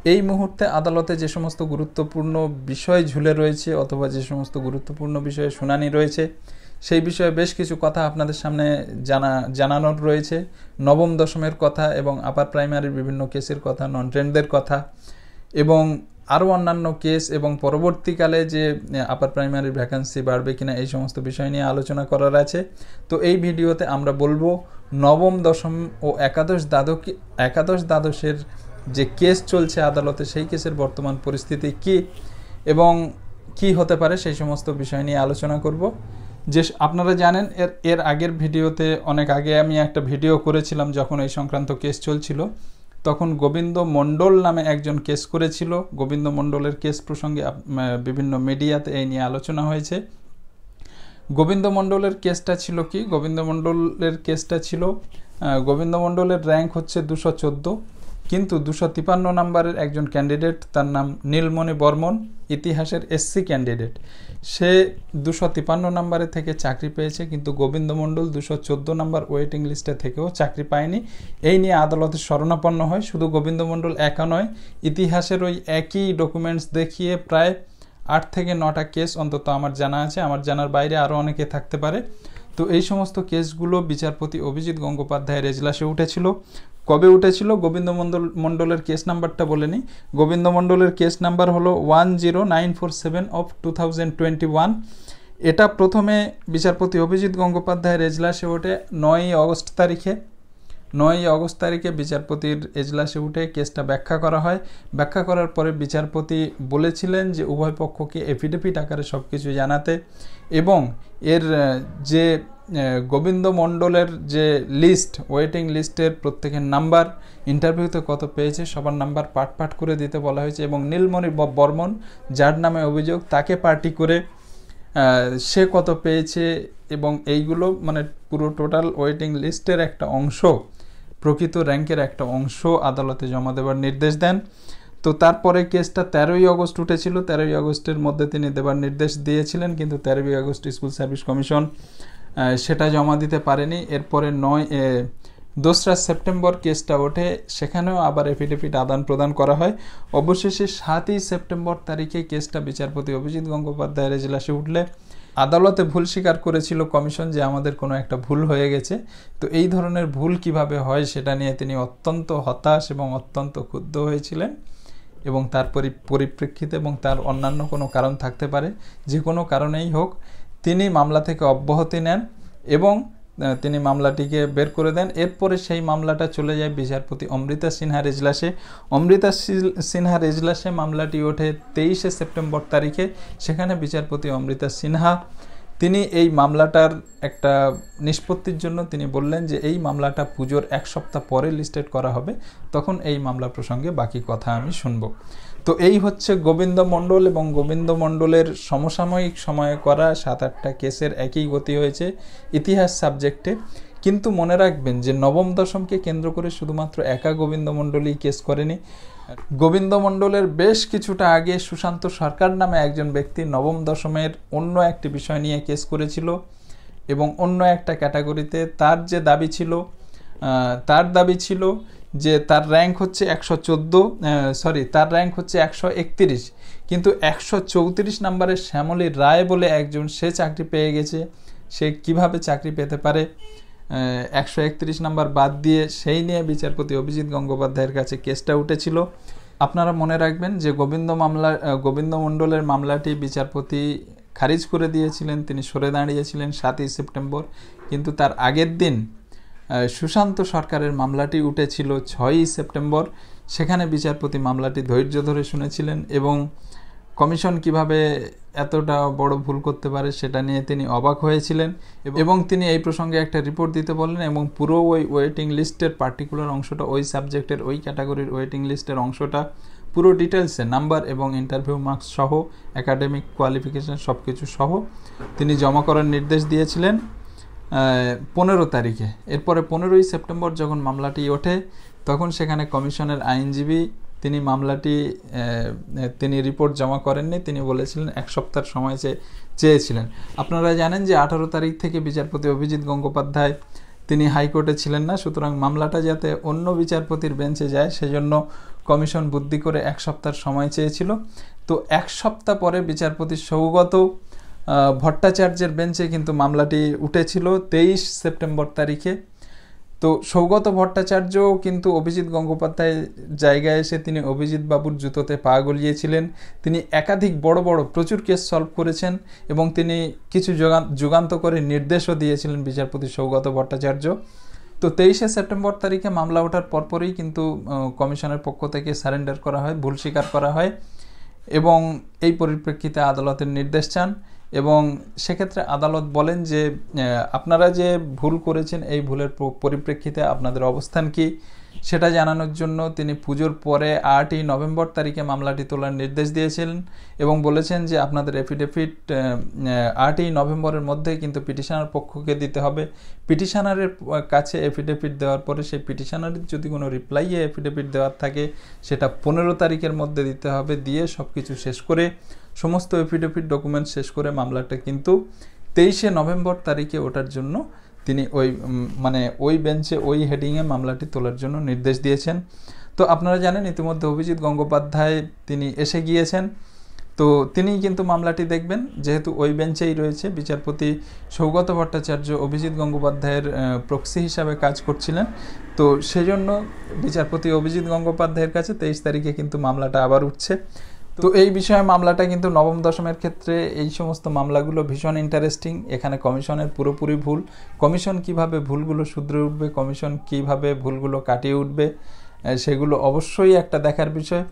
এই মুহূর্তে আদালতে যে সমস্ত গুরুত্বপূর্ণ বিষয় ঝুলে রয়েছে অথবা যে সমস্ত গুরুত্বপূর্ণ বিষয়ে শুনানি রয়েছে সেই বিষয়ে বেশ কিছু কথা আপনাদের সামনে জানানোর রয়েছে। নবম দশমের কথা এবং আপার প্রাইমারির বিভিন্ন কেসের কথা, নন ট্রেন্ডদের কথা এবং আরও অন্যান্য কেস এবং পরবর্তীকালে যে আপার প্রাইমারির ভ্যাকান্সি বাড়বে কিনা এই সমস্ত বিষয় নিয়ে আলোচনা করার আছে। তো এই ভিডিওতে আমরা বলবো নবম দশম ও একাদশ দ্বাদশের যে কেস চলছে আদালতে সেই কেসের বর্তমান পরিস্থিতি কি এবং কি হতে পারে সেই সমস্ত বিষয় নিয়ে আলোচনা করব। যে আপনারা জানেন এর আগের ভিডিওতে অনেক আগে আমি একটা ভিডিও করেছিলাম যখন এই সংক্রান্ত কেস চলছিল, তখন গোবিন্দ মণ্ডল নামে একজন কেস করেছিল। গোবিন্দ মণ্ডলের কেস প্রসঙ্গে বিভিন্ন মিডিয়াতে এই নিয়ে আলোচনা হয়েছে। গোবিন্দ মণ্ডলের কেসটা ছিল কি? গোবিন্দ মণ্ডলের র্যাঙ্ক হচ্ছে 214, কিন্তু 253 নম্বরের একজন ক্যান্ডিডেট, তার নাম নীলমণি বর্মন, ইতিহাসের এসসি ক্যান্ডিডেট, সে 253 নম্বরে থেকে চাকরি পেয়েছে, কিন্তু গোবিন্দ মণ্ডল 214 নম্বর ওয়েটিং লিস্টে থেকেও চাকরি পায়নি। এই নিয়ে আদালতে শরণাপন্ন হয়। শুধু গোবিন্দ মণ্ডল একা নয়, ইতিহাসের ওই একই ডকুমেন্টস দেখিয়ে প্রায় 8 থেকে 9টা কেস অন্তত আমার জানা আছে, আমার জানার বাইরে আরও অনেকে থাকতে পারে। তো এই সমস্ত কেসগুলো বিচারপতি অভিজিৎ গঙ্গোপাধ্যায়ের এজলাসে উঠেছিল। কবে উঠেছিল? গোবিন্দ মণ্ডলের কেস নাম্বারটা বলে নিই। গোবিন্দ মণ্ডলের কেস নাম্বার হলো 10947 অফ 2021। এটা প্রথমে বিচারপতি অভিজিৎ গঙ্গোপাধ্যায়ের এজলাসে ওঠে 9ই অগস্ট তারিখে বিচারপতির এজলাসে উঠে কেসটা ব্যাখ্যা করা হয়। ব্যাখ্যা করার পরে বিচারপতি বলেছিলেন যে উভয় পক্ষকে এফিডেভিট আকারে সব কিছু জানাতে এবং এর যে গোবিন্দ মণ্ডলের যে লিস্ট, ওয়েটিং লিস্টের প্রত্যেকের নাম্বার, ইন্টারভিউতে কত পেয়েছে সবার নাম্বার পাট করে দিতে বলা হয়েছে এবং নীলমণি বর্মন যার নামে অভিযোগ তাকে পার্টি করে সে কত পেয়েছে এবং এইগুলো মানে পুরো টোটাল ওয়েটিং লিস্টের একটা অংশ, প্রকৃত র্যাঙ্কের একটা অংশ আদালতে জমা দেওয়ার নির্দেশ দেন। তো তারপরে কেসটা 13ই অগস্ট উঠেছিল। 13ই অগস্টের মধ্যে তিনি দেবার নির্দেশ দিয়েছিলেন, কিন্তু 13ই অগস্ট স্কুল সার্ভিস কমিশন সেটা জমা দিতে পারেনি। এরপরে 2রা সেপ্টেম্বর কেসটা ওঠে, সেখানেও আবার এফিডেভিট আদান প্রদান করা হয়। অবশেষে 7ই সেপ্টেম্বর তারিখে কেসটা বিচারপতি অভিজিৎ গঙ্গোপাধ্যায়ের এজলাসে উঠলে আদালতে ভুল স্বীকার করেছিল কমিশন যে আমাদের কোনো একটা ভুল হয়ে গেছে। তো এই ধরনের ভুল কিভাবে হয় সেটা নিয়ে তিনি অত্যন্ত হতাশ এবং অত্যন্ত ক্ষুব্ধ হয়েছিলেন এবং তার পরিপ্রেক্ষিতে এবং তার অন্যান্য কোনো কারণ থাকতে পারে, যে কোনো কারণেই হোক তিনি মামলা থেকে অব্যাহতি নেন এবং তিনি মামলাটিকে বের করে দেন। এরপরে সেই মামলাটা চলে যায় বিচারপতি অমৃতা সিনহার এজলাসে। অমৃতা সিনহার এজলাসে মামলাটি ওঠে 23শে সেপ্টেম্বর তারিখে। সেখানে বিচারপতি অমৃতা সিনহা তিনি এই মামলাটার একটা নিষ্পত্তির জন্য তিনি বললেন যে এই মামলাটা পুজোর 1 সপ্তাহ পরে লিস্টেড করা হবে, তখন এই মামলা প্রসঙ্গে বাকি কথা আমি শুনব। তো এই হচ্ছে গোবিন্দ মণ্ডল এবং গোবিন্দ মণ্ডলের সমসাময়িক সময়ে করা 7-8টা কেসের একই গতি হয়েছে ইতিহাস সাবজেক্টে। কিন্তু মনে রাখবেন যে নবম দশমকে কেন্দ্র করে শুধুমাত্র একা গোবিন্দ মণ্ডলই কেস করেনি। গোবিন্দ মণ্ডলের বেশ কিছুটা আগে সুশান্ত সরকার নামে একজন ব্যক্তি নবম দশমের অন্য একটি বিষয় নিয়ে কেস করেছিল এবং অন্য একটা ক্যাটাগরিতে তার দাবি ছিল যে তার র্যাঙ্ক হচ্ছে 131, কিন্তু 134 নম্বরের শ্যামলী রায় বলে একজন, সে চাকরি পেয়ে গেছে। সে কিভাবে চাকরি পেতে পারে 131 নম্বর বাদ দিয়ে, সেই নিয়ে বিচারপতি অভিজিৎ গঙ্গোপাধ্যায়ের কাছে কেসটা উঠেছিল। আপনারা মনে রাখবেন যে গোবিন্দ মণ্ডলের মামলাটি বিচারপতি খারিজ করে দিয়েছিলেন, তিনি সরে দাঁড়িয়েছিলেন 7ই সেপ্টেম্বর, কিন্তু তার আগের দিন সুশান্ত সরকারের মামলাটি উঠেছিল 6ই সেপ্টেম্বর। সেখানে বিচারপতি মামলাটি ধৈর্য ধরে শুনেছিলেন এবং কমিশন কিভাবে এতটা বড় ভুল করতে পারে সেটা নিয়ে তিনি অবাক হয়েছিলেন এবং তিনি এই প্রসঙ্গে একটা রিপোর্ট দিতে বললেন এবং পুরো ওই ওয়েটিং লিস্টের পার্টিকুলার অংশটা, ওই সাবজেক্টের ওই ক্যাটাগরির ওয়েটিং লিস্টের অংশটা পুরো ডিটেলসে নাম্বার এবং ইন্টারভিউ মার্কস সহ, একাডেমিক কোয়ালিফিকেশন সব কিছু সহ তিনি জমা করার নির্দেশ দিয়েছিলেন 15 তারিখে। এরপরে 15ই সেপ্টেম্বর যখন মামলাটি ওঠে তখন সেখানে কমিশনের আইনজীবী তিনি রিপোর্ট জমা করেননি, তিনি বলেছিলেন 1 সপ্তাহের সময় চেয়েছিলেন। আপনারা জানেন যে 18 তারিখ থেকে বিচারপতি অভিজিৎ গঙ্গোপাধ্যায় তিনি হাইকোর্টে ছিলেন না, সুতরাং মামলাটা যাতে অন্য বিচারপতির বেঞ্চে যায় সেজন্য কমিশন বুদ্ধি করে 1 সপ্তাহ সময় চেয়েছিল। তো 1 সপ্তাহ পরে বিচারপতি সৌগত ভট্টাচার্যের বেঞ্চে কিন্তু মামলাটি উঠেছিল 23 সেপ্টেম্বর তারিখে। তো সৌগত ভট্টাচার্য কিন্তু অভিজিৎ গঙ্গোপাধ্যায়ের জায়গায় এসে তিনি অভিজিৎ বাবুর জুতোতে পা গলিয়েছিলেন। তিনি একাধিক বড় প্রচুর কেস সলভ করেছেন এবং তিনি কিছু যুগান্তকারী নির্দেশও দিয়েছিলেন বিচারপতি সৌগত ভট্টাচার্য। তো 23 সেপ্টেম্বর তারিখে মামলা ওঠার পরপরই কিন্তু কমিশনের পক্ষ থেকে সারেন্ডার করা হয়, ভুল স্বীকার করা হয় এবং এই পরিপ্রেক্ষিতে আদালতের নির্দেশ চান এবং সেক্ষেত্রে আদালত বলেন যে আপনারা যে ভুল করেছেন এই ভুলের পরিপ্রেক্ষিতে আপনাদের অবস্থান কি সেটা জানানোর জন্য তিনি পুজোর পরে 8ই নভেম্বর তারিখে মামলাটি তোলার নির্দেশ দিয়েছিলেন এবং বলেছেন যে আপনাদের এফিডেভিট 8ই নভেম্বরের মধ্যে কিন্তু পিটিশনার পক্ষকে দিতে হবে। পিটিশনারের কাছে এফিডেভিট দেওয়ার পরে সেই পিটিশনারের যদি কোনো রিপ্লাইয়ে এফিডেভিট দেওয়ার থাকে সেটা 15 তারিখের মধ্যে দিতে হবে। দিয়ে সব কিছু শেষ করে সমস্ত এফিডেভিট ডকুমেন্ট শেষ করে মামলাটা কিন্তু 23 নভেম্বর তারিখে ওঠার জন্য তিনি ওই বেঞ্চে ওই হেডিংয়ে মামলাটি তোলার জন্য নির্দেশ দিয়েছেন। তো আপনারা জানেন ইতিমধ্যে অভিজিৎ গঙ্গোপাধ্যায় তিনি এসে গিয়েছেন। তো তিনিই কিন্তু মামলাটি দেখবেন, যেহেতু ওই বেঞ্চেই রয়েছে। বিচারপতি সৌগত ভট্টাচার্য অভিজিৎ গঙ্গোপাধ্যায়ের প্রক্সি হিসাবে কাজ করছিলেন। তো সেজন্য বিচারপতি অভিজিৎ গঙ্গোপাধ্যায়ের কাছে 23 তারিখে কিন্তু মামলাটা আবার উঠছে। তো এই বিষয়ে মামলাটা কিন্তু নবম দশমের ক্ষেত্রে এই সমস্ত মামলাগুলো ভীষণ ইন্টারেস্টিং। এখানে কমিশনের পুরোপুরি ভুল, কমিশন কিভাবে ভুলগুলো শুধরে উঠবে, কমিশন কিভাবে ভুলগুলো কাটিয়ে উঠবে, সেগুলো অবশ্যই একটা দেখার বিষয়।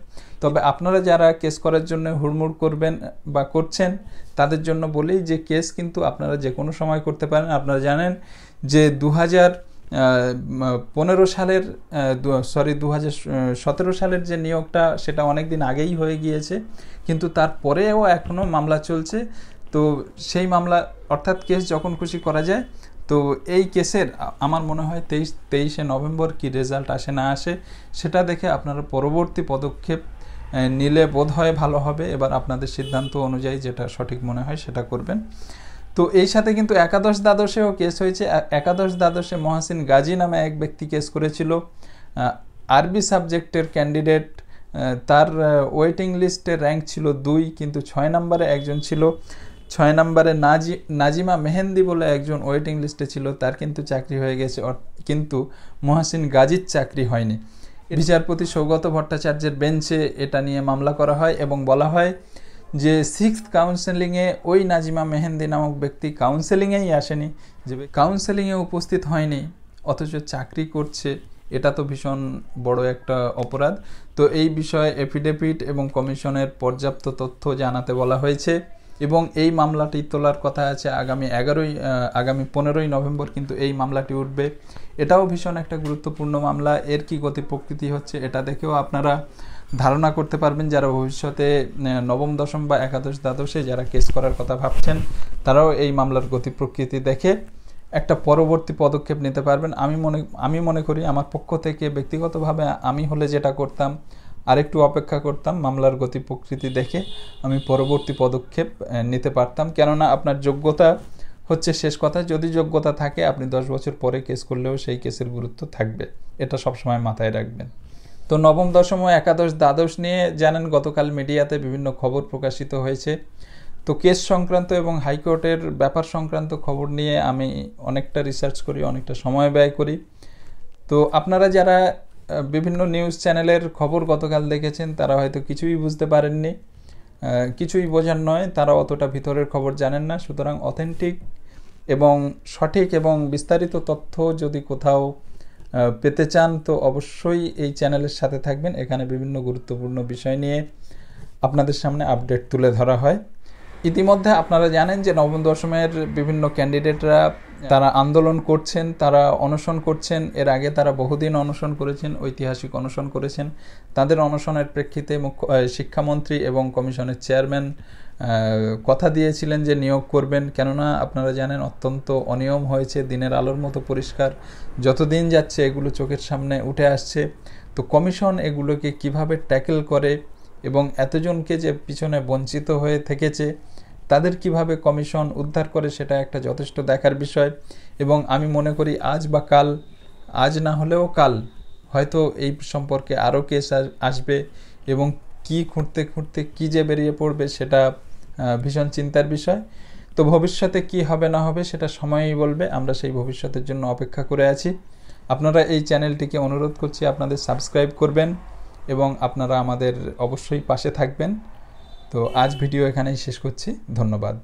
তবে আপনারা যারা কেস করার জন্য হুড়মুড় করবেন বা করছেন তাদের জন্য বলি যে কেস কিন্তু আপনারা যে কোনো সময় করতে পারেন। আপনারা জানেন যে 2017 সালের যে নিয়োগটা সেটা অনেক দিন আগেই হয়ে গিয়েছে, কিন্তু তারপরেও এখনও মামলা চলছে। তো সেই মামলা অর্থাৎ কেস যখন খুশি করা যায়। তো এই কেসের আমার মনে হয় 23 নভেম্বর কি রেজাল্ট আসে না আসে সেটা দেখে আপনারা পরবর্তী পদক্ষেপ নিলে বোধ হয় ভালো হবে। এবার আপনাদের সিদ্ধান্ত অনুযায়ী যেটা সঠিক মনে হয় সেটা করবেন। তো এই সাথে কিন্তু একাদশ দ্বাদশেও কেস হয়েছে। একাদশ দ্বাদশে মহাসিন গাজী নামে এক ব্যক্তি কেস করেছিল, আরবি সাবজেক্টের ক্যান্ডিডেট। তার ওয়েটিং লিস্টে র্যাঙ্ক ছিল 2, কিন্তু 6 নম্বরে একজন ছিল। 6 নম্বরে নাজিমা মেহেন্দি বলে একজন ওয়েটিং লিস্টে ছিল, তার কিন্তু চাকরি হয়ে গেছে, কিন্তু মহাসিন গাজীর চাকরি হয়নি। বিচারপতি সৌগত ভট্টাচার্যের বেঞ্চে এটা নিয়ে মামলা করা হয় এবং বলা হয় যে 6th কাউন্সেলিংয়ে ওই নাজিমা মেহেন্দি নামক ব্যক্তি কাউন্সেলিংয়েই আসেনি, যে কাউন্সেলিংয়ে উপস্থিত হয়নি অথচ চাকরি করছে, এটা তো ভীষণ বড় একটা অপরাধ। তো এই বিষয়ে এফিডেভিট এবং কমিশনের পর্যাপ্ত তথ্য জানাতে বলা হয়েছে এবং এই মামলাটি তোলার কথা আছে আগামী 15ই নভেম্বর কিন্তু এই মামলাটি উঠবে। এটাও ভীষণ একটা গুরুত্বপূর্ণ মামলা। এর কি গতি প্রকৃতি হচ্ছে এটা দেখেও আপনারা ধারণা করতে পারবেন। যারা ভবিষ্যতে নবম দশম বা একাদশ দ্বাদশে যারা কেস করার কথা ভাবছেন তারাও এই মামলার গতি প্রকৃতি দেখে একটা পরবর্তী পদক্ষেপ নিতে পারবেন। আমি মনে করি আমার পক্ষ থেকে ব্যক্তিগতভাবে আমি হলে যেটা করতাম, আরেকটু অপেক্ষা করতাম, মামলার গতি প্রকৃতি দেখে আমি পরবর্তী পদক্ষেপ নিতে পারতাম। কেননা আপনার যোগ্যতা হচ্ছে শেষ কথা। যদি যোগ্যতা থাকে আপনি 10 বছর পরে কেস করলেও সেই কেসের গুরুত্ব থাকবে, এটা সবসময় মাথায় রাখবেন। তো নবম দশম ও একাদশ দ্বাদশ নিয়ে জানেন গতকাল মিডিয়াতে বিভিন্ন খবর প্রকাশিত হয়েছে। তো কেস সংক্রান্ত এবং হাইকোর্টের ব্যাপার সংক্রান্ত খবর নিয়ে আমি অনেকটা রিসার্চ করি, অনেকটা সময় ব্যয় করি। তো আপনারা যারা বিভিন্ন নিউজ চ্যানেলের খবর গতকাল দেখেছেন তারা হয়তো কিছুই বুঝতে পারেননি, কিছুই বোঝার নয়, তারা অতটা ভিতরের খবর জানেন না। সুতরাং অথেন্টিক এবং সঠিক এবং বিস্তারিত তথ্য যদি কোথাও পেতে চান তো অবশ্যই এই চ্যানেলের সাথে থাকবেন। এখানে বিভিন্ন গুরুত্বপূর্ণ বিষয় নিয়ে আপনাদের সামনে আপডেট তুলে ধরা হয়। ইতিমধ্যে আপনারা জানেন যে নবম দশমের বিভিন্ন ক্যান্ডিডেটরা তারা আন্দোলন করছেন, তারা অনশন করছেন। এর আগে তারা বহুদিন অনশন করেছেন, ঐতিহাসিক অনশন করেছেন। তাদের অনশনের প্রেক্ষিতে শিক্ষামন্ত্রী এবং কমিশনের চেয়ারম্যান কথা দিয়েছিলেন যে নিয়োগ করবেন। কেননা আপনারা জানেন অত্যন্ত অনিয়ম হয়েছে, দিনের আলোর মতো পরিষ্কার। যতদিন যাচ্ছে এগুলো চোখের সামনে উঠে আসছে। তো কমিশন এগুলোকে কিভাবে ট্যাকেল করে এবং এতজনকে যে পিছনে বঞ্চিত হয়ে থেকেছে তাদের কিভাবে কমিশন উদ্ধার করে সেটা একটা যথেষ্ট দেখার বিষয়। এবং আমি মনে করি আজ বা কাল, আজ না হলেও কাল হয়তো এই সম্পর্কে আরও কেস আসবে এবং কি খুঁড়তে খুঁড়তে কী যে বেরিয়ে পড়বে সেটা ভীষণ চিন্তার বিষয়। তো ভবিষ্যতে কি হবে না হবে সেটা সময়ই বলবে, আমরা সেই ভবিষ্যতের জন্য অপেক্ষা করে আছি। আপনারা এই চ্যানেলটিকে অনুরোধ করছি আপনাদের সাবস্ক্রাইব করবেন এবং আপনারা আমাদের অবশ্যই পাশে থাকবেন। তো আজ ভিডিও এখানেই শেষ করছি, ধন্যবাদ।